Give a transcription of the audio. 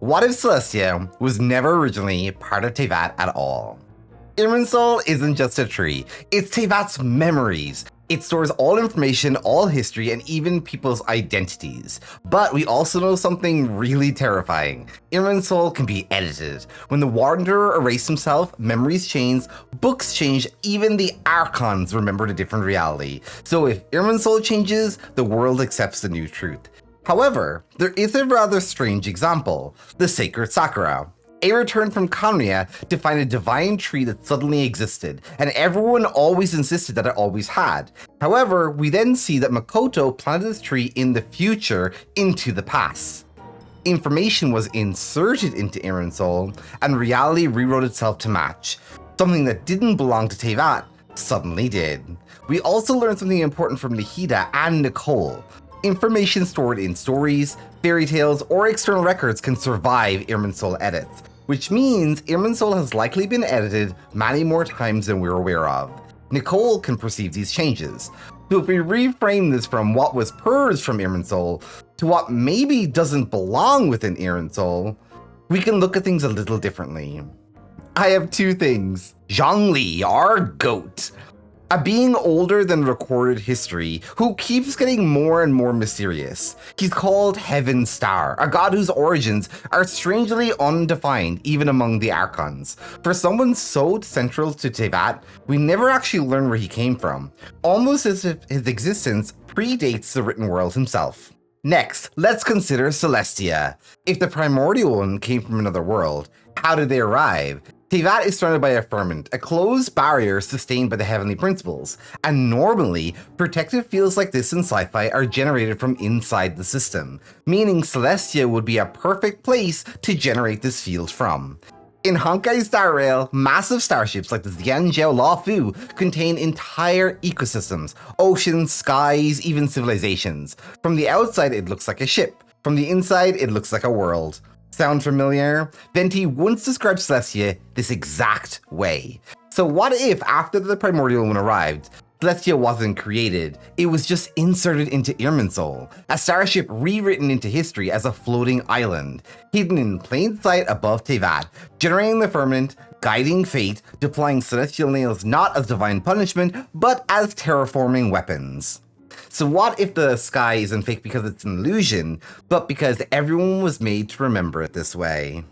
What if Celestia was never originally part of Teyvat at all? Irminsul isn't just a tree, it's Teyvat's memories. It stores all information, all history, and even people's identities. But we also know something really terrifying. Irminsul can be edited. When the Wanderer erased himself, memories change, books change, even the Archons remembered a different reality. So if Irminsul changes, the world accepts the new truth. However, there is a rather strange example, the Sacred Sakura. A return from Khaenri'ah to find a divine tree that suddenly existed, and everyone always insisted that it always had. However, we then see that Makoto planted this tree in the future into the past. Information was inserted into Irminsul, and reality rewrote itself to match. Something that didn't belong to Teyvat suddenly did. We also learned something important from Nahida and Nicole. Information stored in stories, fairy tales, or external records can survive Irminsul edits, which means Irminsul has likely been edited many more times than we're aware of. Nicole can perceive these changes. So if we reframe this from what was purged from Irminsul to what maybe doesn't belong within Irminsul, we can look at things a little differently. I have two things. Zhongli, our goat. A being older than recorded history, who keeps getting more and more mysterious. He's called Heaven Star, a god whose origins are strangely undefined even among the Archons. For someone so central to Teyvat, we never actually learn where he came from, almost as if his existence predates the written world himself. Next, let's consider Celestia. If the primordial one came from another world, how did they arrive? Teyvat is surrounded by a firmament, a closed barrier sustained by the heavenly principles, and normally, protective fields like this in sci-fi are generated from inside the system, meaning Celestia would be a perfect place to generate this field from. In Honkai Star Rail, massive starships like the Xianzhou Luofu contain entire ecosystems, oceans, skies, even civilizations. From the outside, it looks like a ship. From the inside, it looks like a world. Sound familiar? Venti once described Celestia this exact way. So what if after the primordial one arrived, Celestia wasn't created, it was just inserted into Irminsul, a starship rewritten into history as a floating island, hidden in plain sight above Teyvat, generating the firmament, guiding fate, deploying celestial nails not as divine punishment, but as terraforming weapons. So what if the sky isn't fake because it's an illusion, but because everyone was made to remember it this way?